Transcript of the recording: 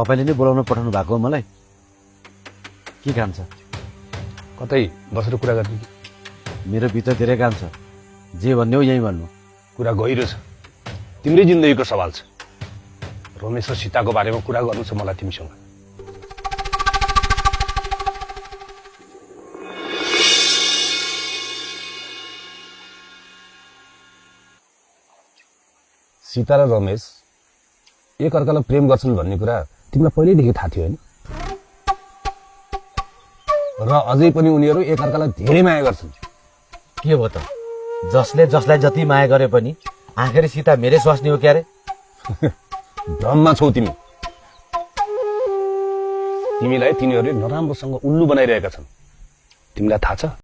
तपाईले नै बोलाउन पठाउनु भएको हो मलाई? के काम छ? कतै बसेर कुरा गर्ने? मेरो भित्र धेरै काम छ, जे भन्ने हो यही भन्नु। कुरा गहिरो छ, तिम्रै जिन्दगीको सवाल छ। रमेश र सीताको बारेमा कुरा गर्नु छ मलाई तिमीसँग। सीता र रमेश एक अर्कालाई प्रेम गर्छन् भन्ने कुरा तिमीलाई पहिल्यैदेखि थाहा थियो हैन? र अझै पनि उनीहरू एक अर्कालाई धेरै माया गर्छन्। के हो त? जसले जसलाई जति माया गरे पनि आखिर सीता मेरै स्वास्नी हो क्यारे? भ्रममा छौ तिमी। तिमीलाई तिनीहरूले नराम्रोसँग उल्लु बनाइरहेका छन्। तिमीलाई थाहा छ?